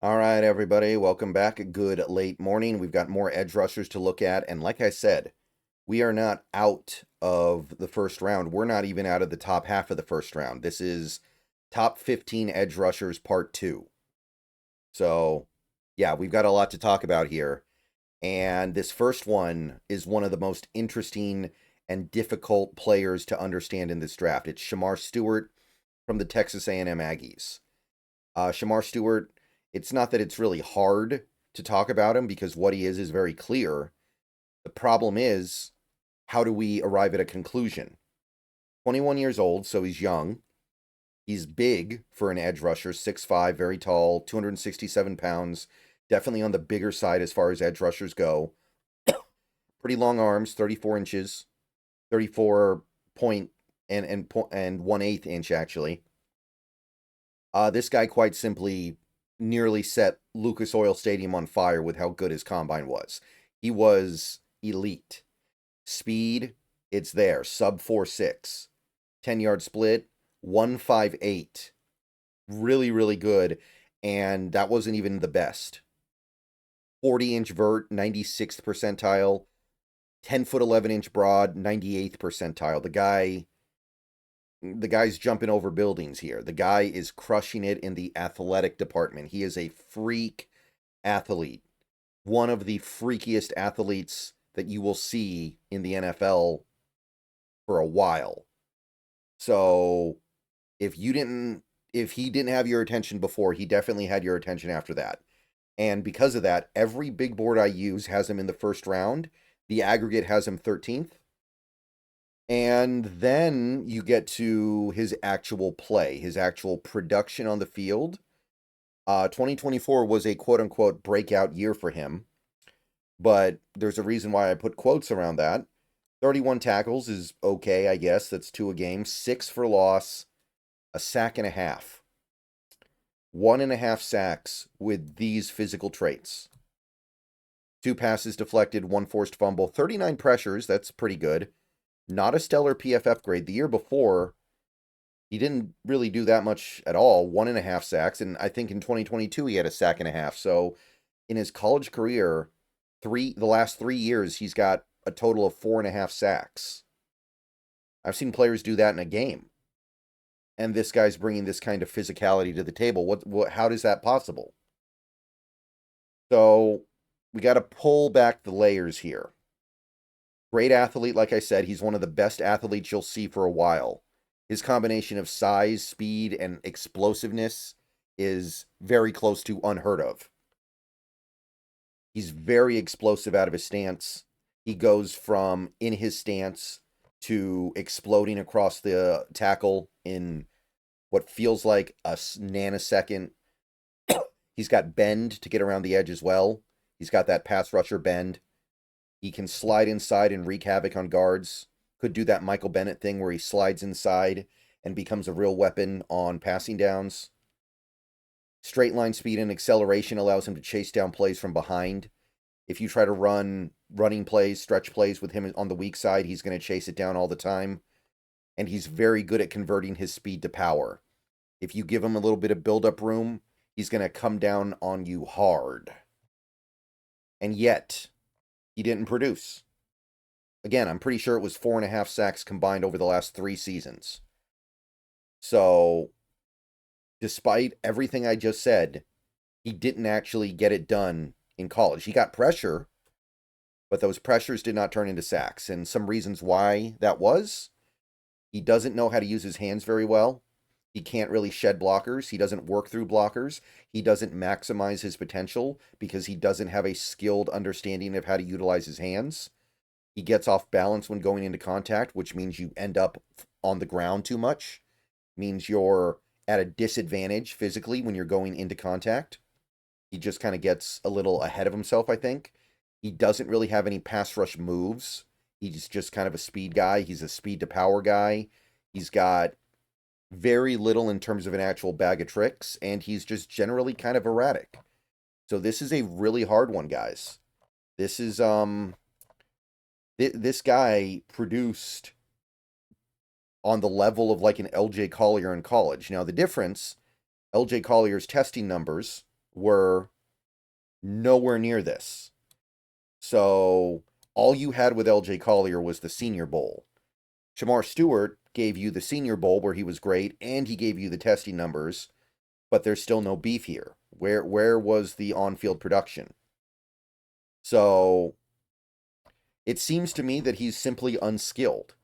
All right, everybody, welcome back. Good late morning. We've got more edge rushers to look at. And like I said, we are not out of the first round. We're not even out of the top half of the first round. This is top 15 edge rushers part two. So, yeah, we've got a lot to talk about here. And this first one is one of the most interesting and difficult players to understand in this draft. It's Shemar Stewart from the Texas A&M Aggies. Shemar Stewart, it's not that it's really hard to talk about him because what he is very clear. The problem is, how do we arrive at a conclusion? 21 years old, so he's young. He's big for an edge rusher, 6'5", very tall, 267 pounds, definitely on the bigger side as far as edge rushers go. Pretty long arms, 34 inches, 34 point and 1/8 inch actually. This guy quite simply nearly set Lucas Oil Stadium on fire with how good his combine was. He was elite. Speed, it's there. Sub 4.6. 10-yard split, 1.58. Really, really good. And that wasn't even the best. 40-inch vert, 96th percentile. 10-foot 11-inch broad, 98th percentile. The guy's jumping over buildings here. The guy is crushing it in the athletic department. He is a freak athlete. One of the freakiest athletes that you will see in the NFL for a while. So if he didn't have your attention before, he definitely had your attention after that. And because of that, every big board I use has him in the first round. The aggregate has him 13th. And then you get to his actual play, his actual production on the field. 2024 was a quote-unquote breakout year for him, but there's a reason why I put quotes around that. 31 tackles is okay, I guess. That's 2 a game. 6 for loss, a sack and a half. 1.5 sacks with these physical traits. 2 passes deflected, 1 forced fumble. 39 pressures, that's pretty good. Not a stellar PFF grade. The year before, he didn't really do that much at all. 1.5 sacks, and I think in 2022 he had a sack and a half. So in his college career, the last 3 years, he's got a total of 4.5 sacks. I've seen players do that in a game, and this guy's bringing this kind of physicality to the table. How is that possible? So we got to pull back the layers here. Great athlete, like I said. He's one of the best athletes you'll see for a while. His combination of size, speed, and explosiveness is very close to unheard of. He's very explosive out of his stance. He goes from in his stance to exploding across the tackle in what feels like a nanosecond. He's got bend to get around the edge as well. He's got that pass rusher bend. He can slide inside and wreak havoc on guards. Could do that Michael Bennett thing where he slides inside and becomes a real weapon on passing downs. Straight line speed and acceleration allows him to chase down plays from behind. If you try to run running plays, stretch plays with him on the weak side, he's going to chase it down all the time. And he's very good at converting his speed to power. If you give him a little bit of build-up room, he's going to come down on you hard. And yet, he didn't produce. Again, I'm pretty sure it was 4.5 sacks combined over the last 3 seasons. So, despite everything I just said, he didn't actually get it done in college. He got pressure, but those pressures did not turn into sacks. And some reasons why that was, he doesn't know how to use his hands very well. He can't really shed blockers. He doesn't work through blockers. He doesn't maximize his potential because he doesn't have a skilled understanding of how to utilize his hands. He gets off balance when going into contact, which means you end up on the ground too much. Means you're at a disadvantage physically when you're going into contact. He just kind of gets a little ahead of himself, I think. He doesn't really have any pass rush moves. He's just kind of a speed guy. He's a speed to power guy. He's got very little in terms of an actual bag of tricks, and he's just generally kind of erratic. So this is a really hard one, guys. This is this guy produced on the level of like an LJ Collier in college. Now the difference, LJ Collier's testing numbers were nowhere near this. So all you had with LJ Collier was the Senior Bowl. Shemar Stewart gave you the Senior Bowl where he was great, and he gave you the testing numbers, but there's still no beef here. Where was the on-field production? So it seems to me that he's simply unskilled.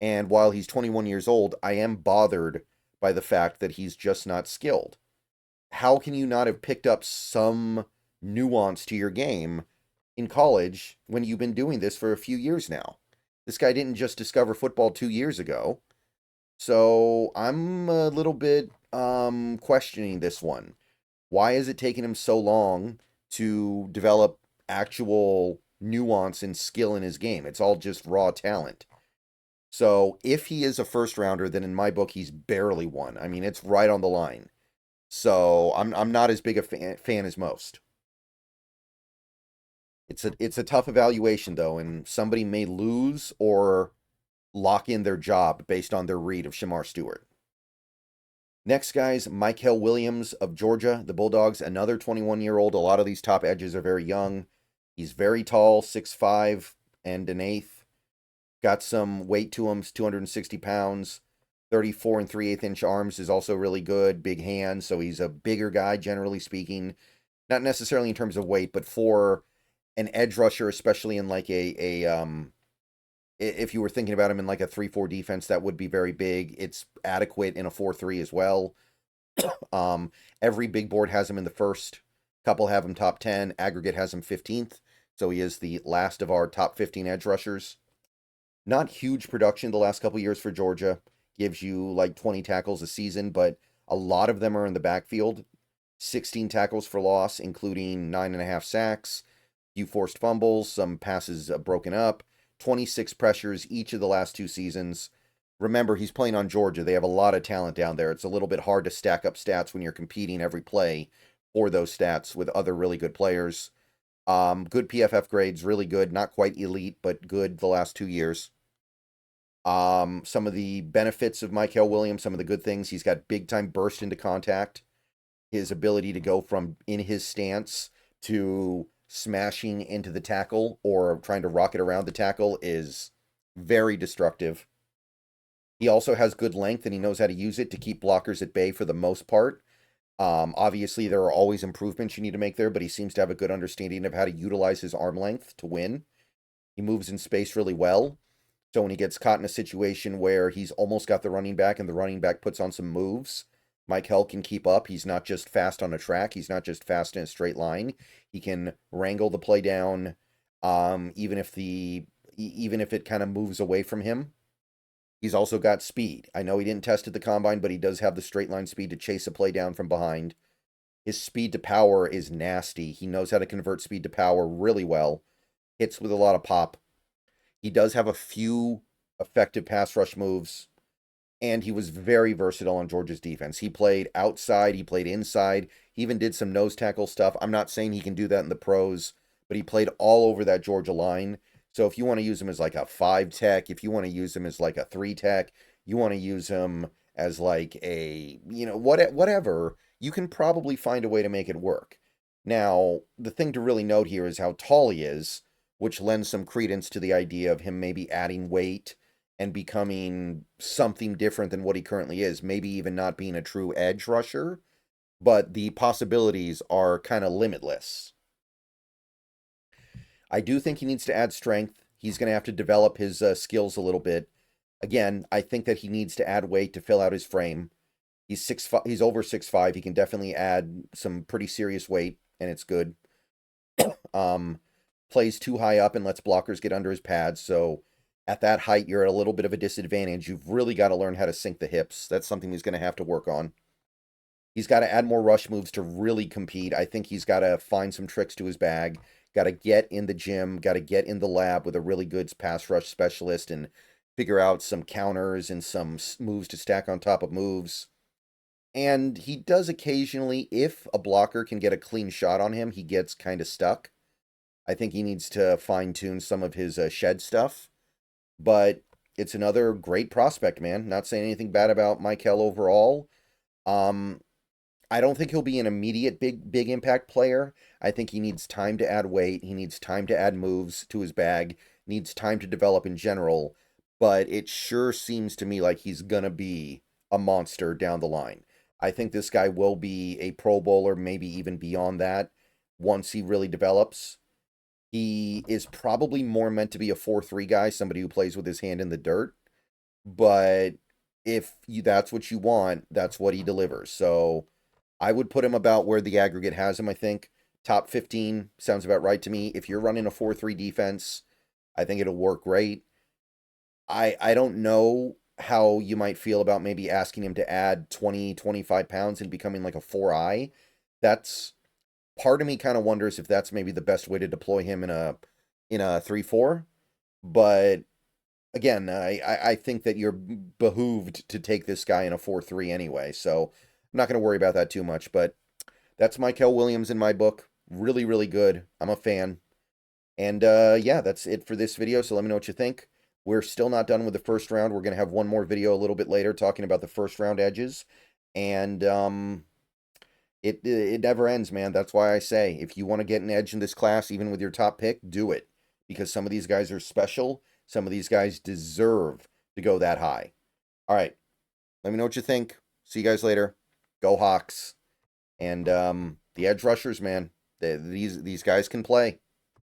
And while he's 21 years old, I am bothered by the fact that he's just not skilled. How can you not have picked up some nuance to your game in college when you've been doing this for a few years now? This guy didn't just discover football 2 years ago. So I'm a little bit questioning this one. Why is it taking him so long to develop actual nuance and skill in his game? It's all just raw talent. So if he is a first rounder, then in my book he's barely one. I mean, it's right on the line. So I'm not as big a fan as most. It's a tough evaluation though, and somebody may lose or lock in their job based on their read of Shemar Stewart. Next, guys, Mykel Williams of Georgia, the Bulldogs, another 21-year-old. A lot of these top edges are very young. He's very tall, 6'5" and an eighth. Got some weight to him, 260 pounds. 34 and 3/8 inch arms is also really good. Big hands, so he's a bigger guy, generally speaking. Not necessarily in terms of weight, but for an edge rusher, especially in like if you were thinking about him in like a 3-4 defense, that would be very big. It's adequate in a 4-3 as well. Every big board has him in the first. Couple have him top 10. Aggregate has him 15th. So he is the last of our top 15 edge rushers. Not huge production the last couple years for Georgia. Gives you like 20 tackles a season, but a lot of them are in the backfield. 16 tackles for loss, including 9.5 sacks, few forced fumbles, some passes broken up, 26 pressures each of the last 2 seasons. Remember, he's playing on Georgia. They have a lot of talent down there. It's a little bit hard to stack up stats when you're competing every play for those stats with other really good players. Good PFF grades, really good. Not quite elite, but good the last 2 years. Some of the benefits of Mykel Williams, some of the good things, he's got big-time burst into contact. His ability to go from in his stance to smashing into the tackle or trying to rocket around the tackle is very destructive. He also has good length, and he knows how to use it to keep blockers at bay for the most part. Obviously, there are always improvements you need to make there, but he seems to have a good understanding of how to utilize his arm length to win. He moves in space really well. So when he gets caught in a situation where he's almost got the running back and the running back puts on some moves, Mykel can keep up. He's not just fast on a track. He's not just fast in a straight line. He can wrangle the play down, even if it kind of moves away from him. He's also got speed. I know he didn't test at the combine, but he does have the straight line speed to chase a play down from behind. His speed to power is nasty. He knows how to convert speed to power really well. Hits with a lot of pop. He does have a few effective pass rush moves, and he was very versatile on Georgia's defense. He played outside, he played inside, he even did some nose tackle stuff. I'm not saying he can do that in the pros, but he played all over that Georgia line. So if you want to use him as like a 5 tech, if you want to use him as like a 3 tech, you want to use him as like a, whatever, you can probably find a way to make it work. Now, the thing to really note here is how tall he is, which lends some credence to the idea of him maybe adding weight and becoming something different than what he currently is. Maybe even not being a true edge rusher, but the possibilities are kind of limitless. I do think he needs to add strength. He's going to have to develop his skills a little bit. Again, I think that he needs to add weight to fill out his frame. He's 6'5", he's over 6'5". He can definitely add some pretty serious weight, and it's good. Plays too high up and lets blockers get under his pads, so at that height, you're at a little bit of a disadvantage. You've really got to learn how to sink the hips. That's something he's going to have to work on. He's got to add more rush moves to really compete. I think he's got to find some tricks to his bag. Got to get in the gym, got to get in the lab with a really good pass rush specialist and figure out some counters and some moves to stack on top of moves. And he does occasionally, if a blocker can get a clean shot on him, he gets kind of stuck. I think he needs to fine-tune some of his shed stuff. But it's another great prospect, man. Not saying anything bad about Mykel overall. I don't think he'll be an immediate big impact player. I think he needs time to add weight. He needs time to add moves to his bag. Needs time to develop in general. But it sure seems to me like he's gonna be a monster down the line. I think this guy will be a Pro Bowler, maybe even beyond that, once he really develops. He is probably more meant to be a 4-3 guy, somebody who plays with his hand in the dirt. But if that's what you want, that's what he delivers. So I would put him about where the aggregate has him, I think. Top 15 sounds about right to me. If you're running a 4-3 defense, I think it'll work great. I don't know how you might feel about maybe asking him to add 20, 25 pounds and becoming like a 4-eye. That's part of me kind of wonders if that's maybe the best way to deploy him in a 3-4. But again, I think that you're behooved to take this guy in a 4-3 anyway. So I'm not going to worry about that too much. But that's Mykel Williams in my book. Really, really good. I'm a fan. And yeah, that's it for this video. So let me know what you think. We're still not done with the first round. We're going to have one more video a little bit later talking about the first round edges. And it never ends, man. That's why I say, if you want to get an edge in this class, even with your top pick, do it. Because some of these guys are special. Some of these guys deserve to go that high. All right. Let me know what you think. See you guys later. Go Hawks. And the edge rushers, man. These guys can play.